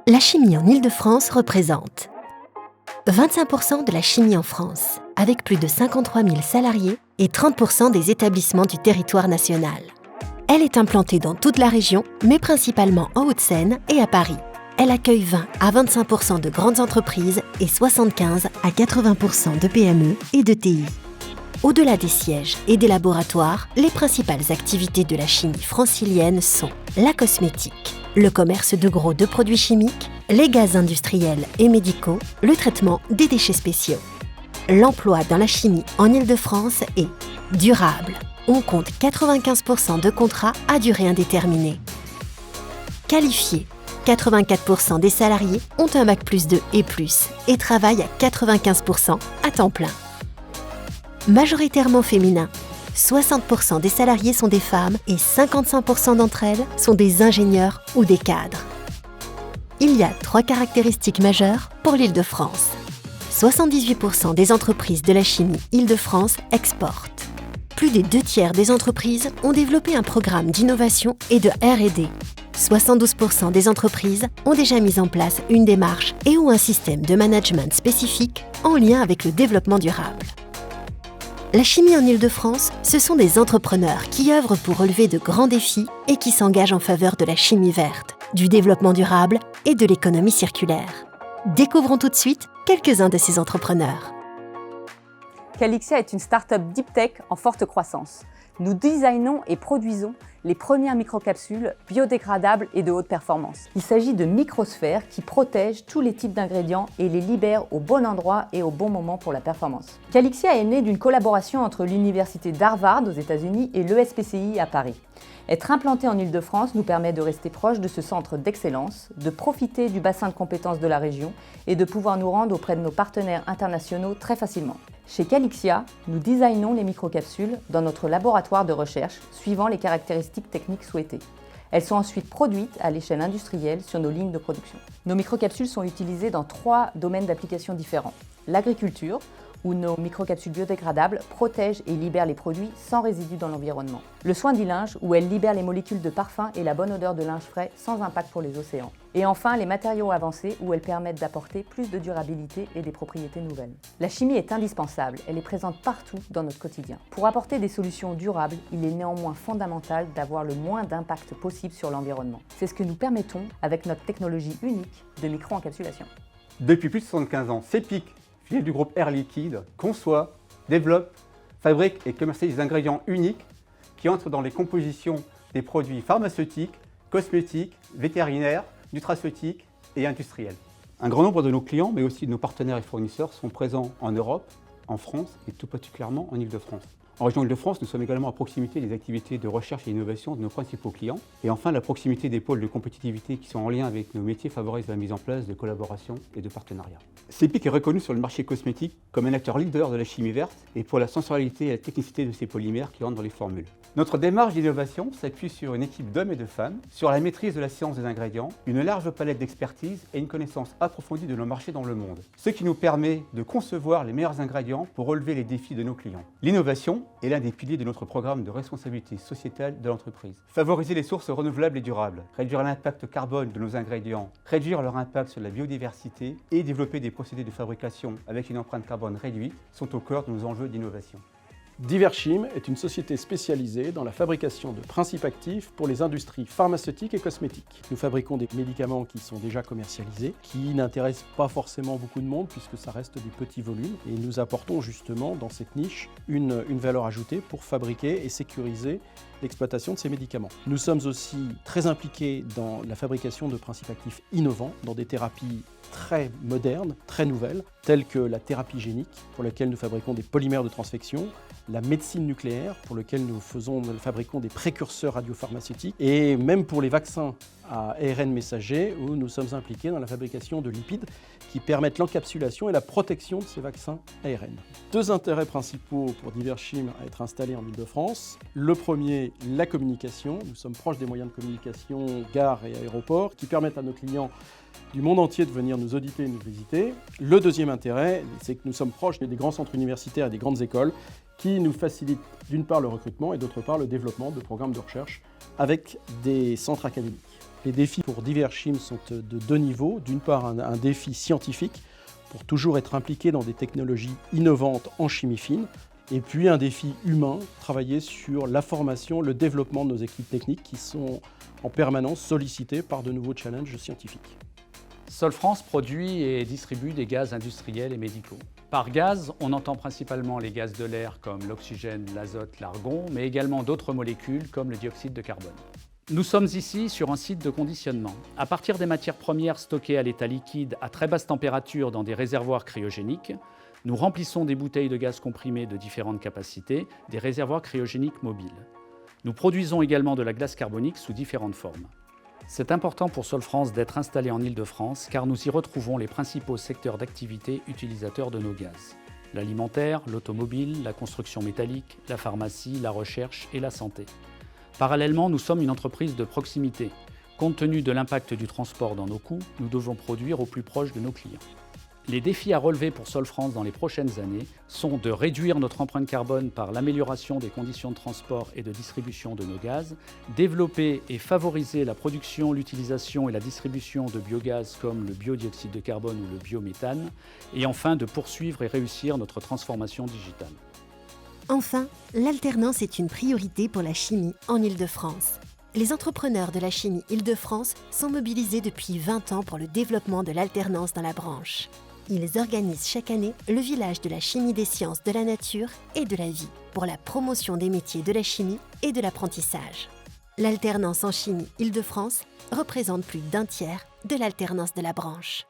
La chimie en Île-de-France représente 25% de la chimie en France, avec plus de 53 000 salariés et 30% des établissements du territoire national. Elle est implantée dans toute la région, mais principalement en Hauts-de-Seine et à Paris. Elle accueille 20 à 25% de grandes entreprises et 75 à 80% de PME et de TI. Au-delà des sièges et des laboratoires, les principales activités de la chimie francilienne sont la cosmétique, le commerce de gros de produits chimiques, les gaz industriels et médicaux, le traitement des déchets spéciaux. L'emploi dans la chimie en Île-de-France est durable. On compte 95% de contrats à durée indéterminée. Qualifié, 84% des salariés ont un bac+2 et travaillent à 95% à temps plein. Majoritairement féminin, 60% des salariés sont des femmes et 55% d'entre elles sont des ingénieurs ou des cadres. Il y a 3 caractéristiques majeures pour l'Île-de-France. 78% des entreprises de la chimie Île-de-France exportent. Plus des 2/3 des entreprises ont développé un programme d'innovation et de R&D. 72% des entreprises ont déjà mis en place une démarche et ont un système de management spécifique en lien avec le développement durable. La chimie en Île-de-France, ce sont des entrepreneurs qui œuvrent pour relever de grands défis et qui s'engagent en faveur de la chimie verte, du développement durable et de l'économie circulaire. Découvrons tout de suite quelques-uns de ces entrepreneurs. Calixia est une start-up deep tech en forte croissance. Nous designons et produisons les premières microcapsules biodégradables et de haute performance. Il s'agit de microsphères qui protègent tous les types d'ingrédients et les libèrent au bon endroit et au bon moment pour la performance. Calixia est née d'une collaboration entre l'université d'Harvard aux États-Unis et l'ESPCI à Paris. Être implanté en Île-de-France nous permet de rester proche de ce centre d'excellence, de profiter du bassin de compétences de la région et de pouvoir nous rendre auprès de nos partenaires internationaux très facilement. Chez Calixia, nous designons les microcapsules dans notre laboratoire de recherche suivant les caractéristiques techniques souhaitées. Elles sont ensuite produites à l'échelle industrielle sur nos lignes de production. Nos microcapsules sont utilisées dans 3 domaines d'application différents. L'agriculture, où nos microcapsules biodégradables protègent et libèrent les produits sans résidus dans l'environnement. Le soin du linge, où elles libèrent les molécules de parfum et la bonne odeur de linge frais sans impact pour les océans. Et enfin, les matériaux avancés, où elles permettent d'apporter plus de durabilité et des propriétés nouvelles. La chimie est indispensable, elle est présente partout dans notre quotidien. Pour apporter des solutions durables, il est néanmoins fondamental d'avoir le moins d'impact possible sur l'environnement. C'est ce que nous permettons avec notre technologie unique de micro-encapsulation. Depuis plus de 75 ans, CEPIC, filiale du groupe Air Liquide, conçoit, développe, fabrique et commercialise des ingrédients uniques qui entrent dans les compositions des produits pharmaceutiques, cosmétiques, vétérinaires, nutraceutiques et industriels. Un grand nombre de nos clients, mais aussi de nos partenaires et fournisseurs, sont présents en Europe, en France et tout particulièrement en Île-de-France. En région Île-de-France, nous sommes également à proximité des activités de recherche et d'innovation de nos principaux clients. Et enfin, la proximité des pôles de compétitivité qui sont en lien avec nos métiers favorise la mise en place de collaborations et de partenariats. CEPIC est reconnu sur le marché cosmétique comme un acteur leader de la chimie verte et pour la sensorialité et la technicité de ses polymères qui entrent dans les formules. Notre démarche d'innovation s'appuie sur une équipe d'hommes et de femmes, sur la maîtrise de la science des ingrédients, une large palette d'expertise et une connaissance approfondie de nos marchés dans le monde. Ce qui nous permet de concevoir les meilleurs ingrédients pour relever les défis de nos clients. L'innovation est l'un des piliers de notre programme de responsabilité sociétale de l'entreprise. Favoriser les sources renouvelables et durables, réduire l'impact carbone de nos ingrédients, réduire leur impact sur la biodiversité et développer des procédés de fabrication avec une empreinte carbone réduite sont au cœur de nos enjeux d'innovation. Diverchim est une société spécialisée dans la fabrication de principes actifs pour les industries pharmaceutiques et cosmétiques. Nous fabriquons des médicaments qui sont déjà commercialisés, qui n'intéressent pas forcément beaucoup de monde puisque ça reste des petits volumes. Et nous apportons justement dans cette niche une valeur ajoutée pour fabriquer et sécuriser l'exploitation de ces médicaments. Nous sommes aussi très impliqués dans la fabrication de principes actifs innovants, dans des thérapies très modernes, très nouvelles, telles que la thérapie génique, pour laquelle nous fabriquons des polymères de transfection, la médecine nucléaire, pour laquelle nous fabriquons des précurseurs radiopharmaceutiques, et même pour les vaccins à ARN messager, où nous sommes impliqués dans la fabrication de lipides qui permettent l'encapsulation et la protection de ces vaccins ARN. 2 intérêts principaux pour Diverchim à être installés en Île-de-France. Le premier, la communication. Nous sommes proches des moyens de communication, gares et aéroports, qui permettent à nos clients du monde entier de venir nous auditer et nous visiter. Le deuxième intérêt, c'est que nous sommes proches des grands centres universitaires et des grandes écoles qui nous facilitent d'une part le recrutement et d'autre part le développement de programmes de recherche avec des centres académiques. Les défis pour Diverchim sont de deux niveaux. D'une part, un défi scientifique pour toujours être impliqué dans des technologies innovantes en chimie fine. Et puis un défi humain, travailler sur la formation, le développement de nos équipes techniques qui sont en permanence sollicitées par de nouveaux challenges scientifiques. Solfrance produit et distribue des gaz industriels et médicaux. Par gaz, on entend principalement les gaz de l'air comme l'oxygène, l'azote, l'argon, mais également d'autres molécules comme le dioxyde de carbone. Nous sommes ici sur un site de conditionnement. À partir des matières premières stockées à l'état liquide à très basse température dans des réservoirs cryogéniques, nous remplissons des bouteilles de gaz comprimé de différentes capacités, des réservoirs cryogéniques mobiles. Nous produisons également de la glace carbonique sous différentes formes. C'est important pour Solfrance d'être installé en Île-de-France car nous y retrouvons les principaux secteurs d'activité utilisateurs de nos gaz. L'alimentaire, l'automobile, la construction métallique, la pharmacie, la recherche et la santé. Parallèlement, nous sommes une entreprise de proximité. Compte tenu de l'impact du transport dans nos coûts, nous devons produire au plus proche de nos clients. Les défis à relever pour Solfrance dans les prochaines années sont de réduire notre empreinte carbone par l'amélioration des conditions de transport et de distribution de nos gaz, développer et favoriser la production, l'utilisation et la distribution de biogaz comme le biodioxyde de carbone ou le biométhane, et enfin de poursuivre et réussir notre transformation digitale. Enfin, l'alternance est une priorité pour la chimie en Île-de-France. Les entrepreneurs de la chimie Île-de-France sont mobilisés depuis 20 ans pour le développement de l'alternance dans la branche. Ils organisent chaque année le village de la chimie des sciences de la nature et de la vie pour la promotion des métiers de la chimie et de l'apprentissage. L'alternance en chimie Île-de-France représente plus d'1/3 de l'alternance de la branche.